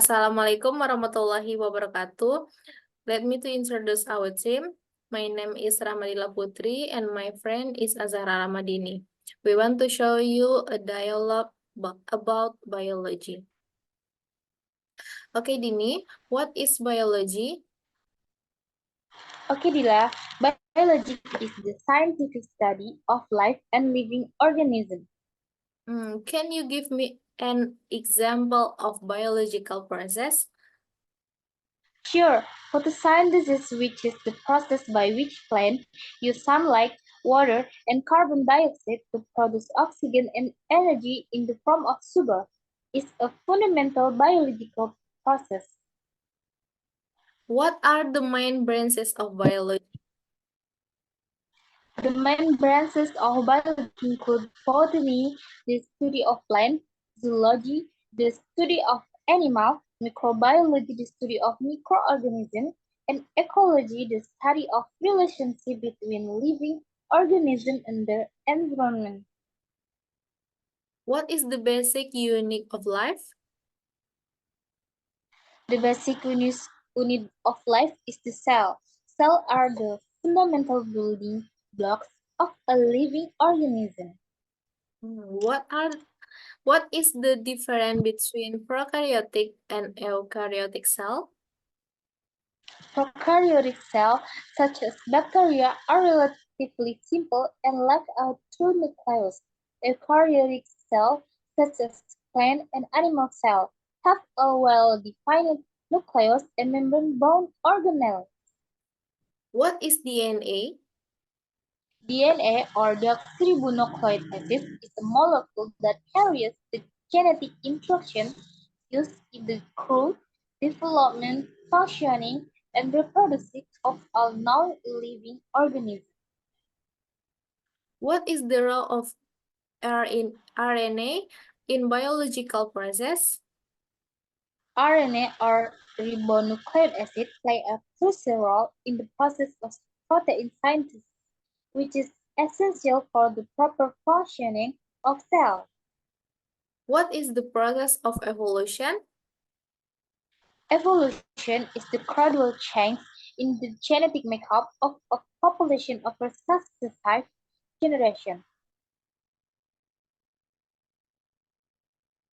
Assalamualaikum warahmatullahi wabarakatuh. Let me to introduce our team. My name is Rahmadini Putri and my friend is Azzahra Rahmadini. We want to show you a dialogue about biology. Okay, Dini, what is biology? Okay, Dila, biology is the scientific study of life and living organisms. Can you give me an example of biological process? Sure, photosynthesis, which is the process by which plants use sunlight, water, and carbon dioxide to produce oxygen and energy in the form of sugar, is a fundamental biological process. What are the main branches of biology? The main branches of biology include botany, the study of plants, zoology, the study of animals, microbiology, the study of microorganisms, and ecology, the study of relationship between living organisms and their environment. What is the basic unit of life? The basic unit of life is the cell. Cells are the fundamental building blocks of a living organism. What is the difference between prokaryotic and eukaryotic cell? Prokaryotic cells, such as bacteria, are relatively simple and lack a true nucleus. Eukaryotic cells, such as plant and animal cells, have a well-defined nucleus and membrane-bound organelles. What is DNA? DNA, or deoxyribonucleic acid, is a molecule that carries the genetic instructions used in the growth, development, functioning, and reproduction of all non-living organisms. What is the role of RNA in biological process? RNA, or ribonucleic acid, play a crucial role in the process of protein synthesis, which is essential for the proper functioning of cells. What is the process of evolution? Evolution is the gradual change in the genetic makeup of a population over successive generations.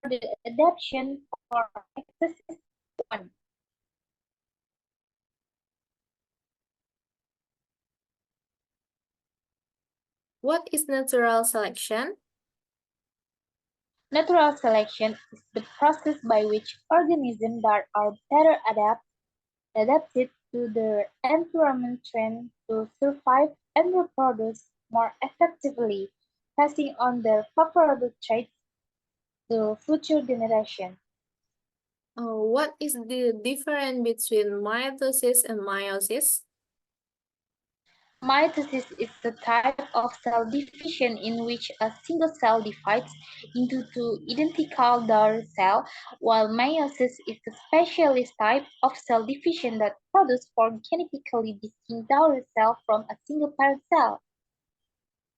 The adaptation for excessive one. What is natural selection? Natural selection is the process by which organisms that are better adapted to their environment trained to survive and reproduce more effectively, passing on their favorable traits to future generations. What is the difference between mitosis and meiosis? Mitosis is the type of cell division in which a single cell divides into two identical daughter cells, while meiosis is the specialist type of cell division that produces four genetically distinct daughter cells from a single parent cell.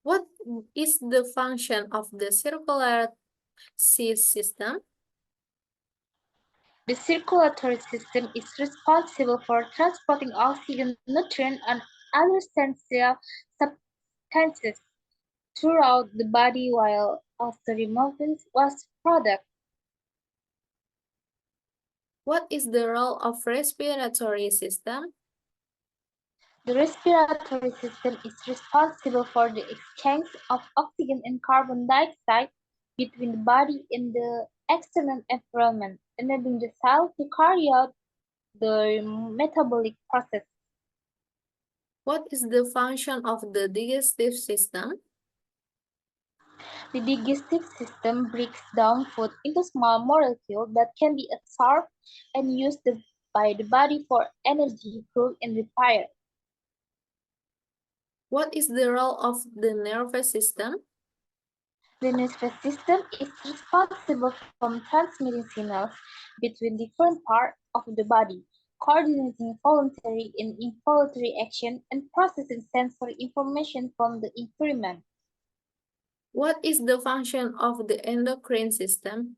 What is the function of the circular system? The circulatory system is responsible for transporting oxygen, nutrients, and other essential substances throughout the body while also removing waste products. What is the role of respiratory system? The respiratory system is responsible for the exchange of oxygen and carbon dioxide between the body and the external environment, enabling the cell to carry out the metabolic process. What is the function of the digestive system? The digestive system breaks down food into small molecules that can be absorbed and used by the body for energy, growth, and repair. What is the role of the nervous system? The nervous system is responsible for transmitting signals between different parts of the body, coordinating voluntary and involuntary action, and processing sensory information from the environment. What is the function of the endocrine system?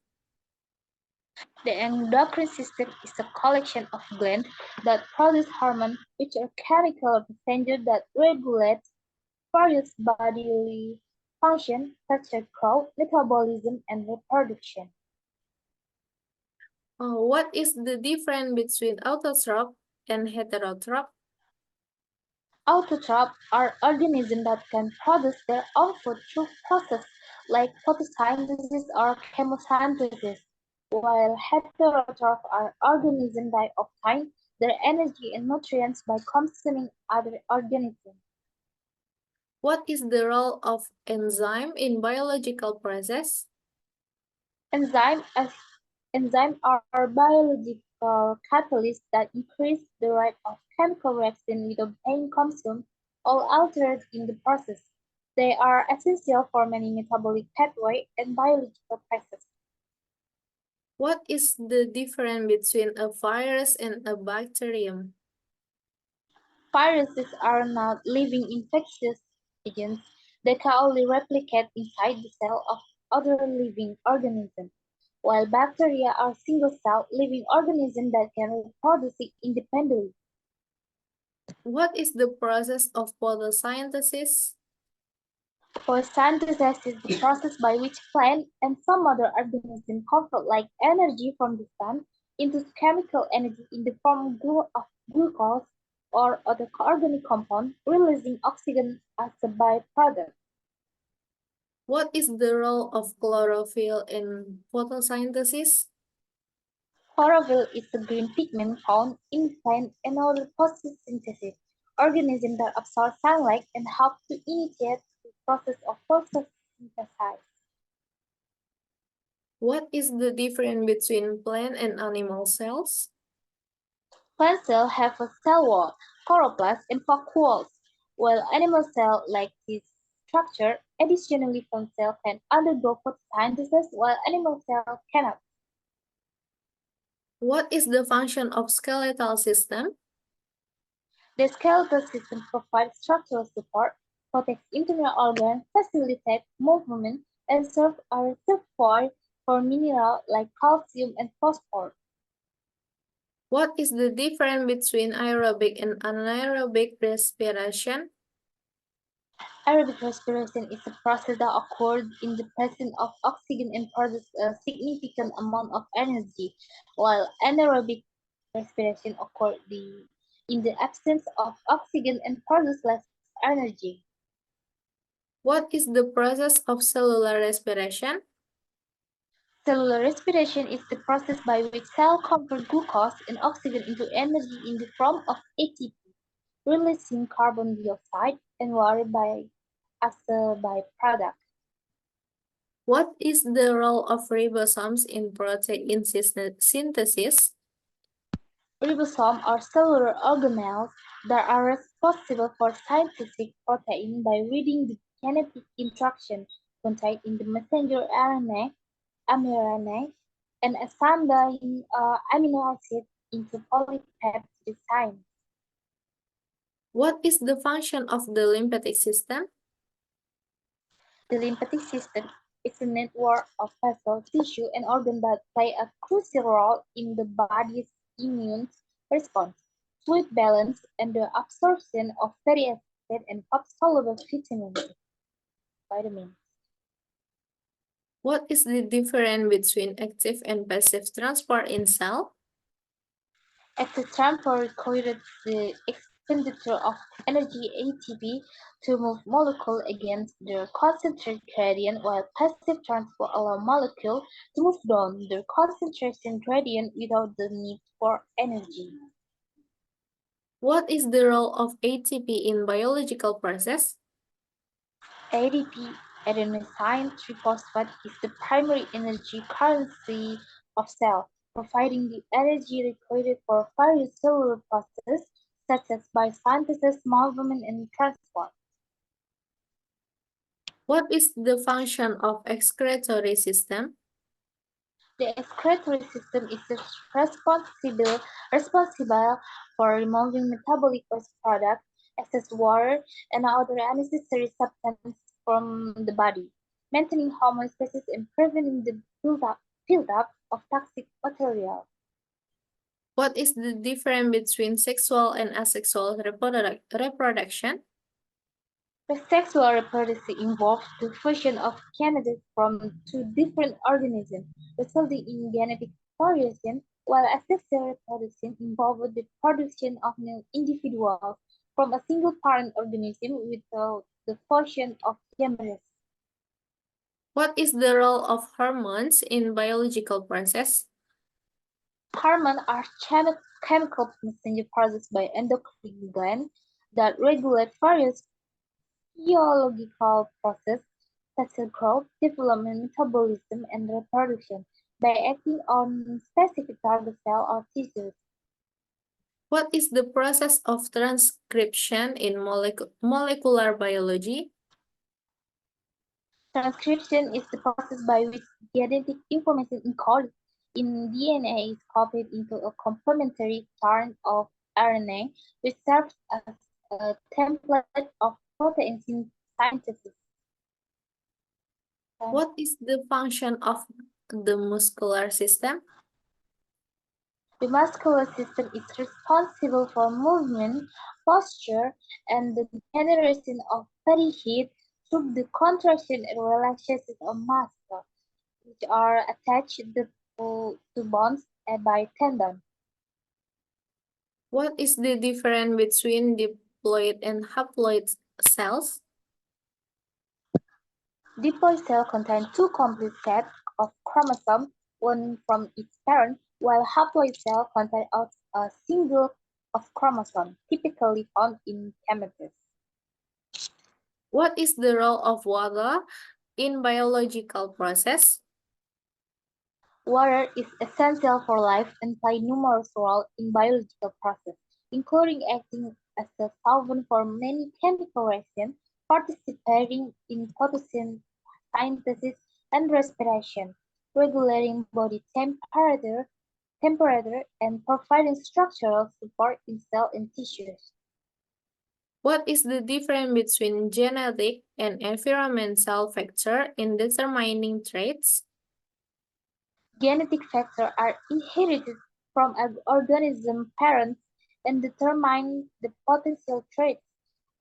The endocrine system is a collection of glands that produce hormones, which are chemical messengers that regulate various bodily functions such as growth, metabolism, and reproduction. What is the difference between autotroph and heterotroph? Autotrophs are organisms that can produce their own food through processes like photosynthesis or chemosynthesis, while heterotrophs are organisms that obtain their energy and nutrients by consuming other organisms. What is the role of enzyme in biological process? Enzymes enzymes are biological catalysts that increase the rate of chemical reaction without being consumed or altered in the process. They are essential for many metabolic pathways and biological processes. What is the difference between a virus and a bacterium? Viruses are not living infectious agents. They can only replicate inside the cell of other living organisms, while bacteria are single-cell living organisms that can reproduce independently. What is the process of photosynthesis? Photosynthesis is the process by which plants and some other organisms convert light energy from the sun into chemical energy in the form of glucose or other organic compound, releasing oxygen as a byproduct. What is the role of chlorophyll in photosynthesis? Chlorophyll is a green pigment found in plant and other photosynthesis organisms that absorb sunlight and help to initiate the process of photosynthesis. What is the difference between plant and animal cells? Plant cells have a cell wall, chloroplast, and vacuoles, while animal cells lack this structure. Additionally, plant cells can undergo photosynthesis while animal cells cannot. What is the function of skeletal system? The skeletal system provides structural support, protects internal organs, facilitates movement, and serves as a reservoir for minerals like calcium and phosphorus. What is the difference between aerobic and anaerobic respiration? Aerobic respiration is a process that occurs in the presence of oxygen and produces a significant amount of energy, while anaerobic respiration occurs in the absence of oxygen and produces less energy. What is the process of cellular respiration? Cellular respiration is the process by which cells convert glucose and oxygen into energy in the form of ATP, releasing carbon dioxide and water as a byproduct. What is the role of ribosomes in protein synthesis? Ribosomes are cellular organelles that are responsible for synthesizing protein by reading the genetic instructions contained in the messenger RNA, mRNA, and assembling amino acids into polypeptide chains. What is the function of the lymphatic system? The lymphatic system is a network of vessels, tissue, and organs that play a crucial role in the body's immune response, fluid balance, and the absorption of fatty acids and soluble vitamins. What is the difference between active and passive transport in cell? Active transport requires the expenditure of energy ATP to move molecules against their concentration gradient, while passive transport allows molecules to move down their concentration gradient without the need for energy. What is the role of ATP in biological process? ADP, adenosine triphosphate, is the primary energy currency of cells, providing the energy required for various cellular processes such as biosynthesis, movement, and transport. What is the function of excretory system? The excretory system is responsible for removing metabolic waste products, excess water, and other unnecessary substances from the body, maintaining homeostasis and preventing the buildup of toxic material. What is the difference between sexual and asexual reproduction? Sexual reproduction involves the fusion of gametes from two different organisms, resulting in genetic variation, while asexual reproduction involves the production of new individuals from a single parent organism without the fusion of gametes. What is the role of hormones in biological process? Hormones are chemical messenger processed by endocrine glands that regulate various physiological processes such as growth, development, metabolism, and reproduction by acting on specific target cell or tissues. What is the process of transcription in molecular biology? Transcription is the process by which genetic information encoded in DNA is copied into a complementary strand of RNA, which serves as a template of protein synthesis. What is the function of the muscular system? The muscular system is responsible for movement, posture, and the generation of fatty heat through the contraction and relaxation of muscles, which are attached to bones by tendons. What is the difference between diploid and haploid cells? Diploid cells contain two complete sets of chromosomes, one from each parent, while haploid cells contain a single of chromosomes, typically found in gametes. What is the role of water in biological process? Water is essential for life and plays numerous roles in biological processes, including acting as a solvent for many chemical reactions, participating in photosynthesis and respiration, regulating body temperature, and providing structural support in cells and tissues. What is the difference between genetic and environmental factor in determining traits? Genetic factors are inherited from an organism parents and determine the potential traits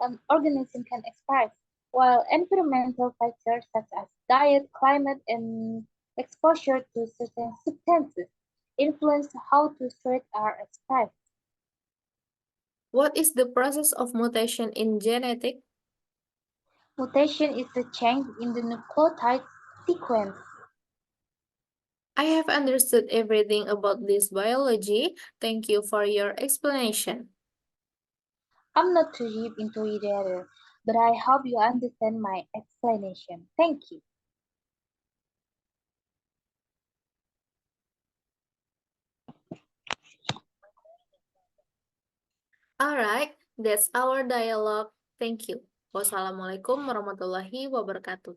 an organism can express, while environmental factors such as diet, climate, and exposure to certain substances influence how those traits are expressed. What is the process of mutation in genetic? Mutation is a change in the nucleotide sequence. I have understood everything about this biology. Thank you for your explanation. I'm not too deep into it either, but I hope you understand my explanation. Thank you. Alright, that's our dialogue. Thank you. Wassalamualaikum warahmatullahi wabarakatuh.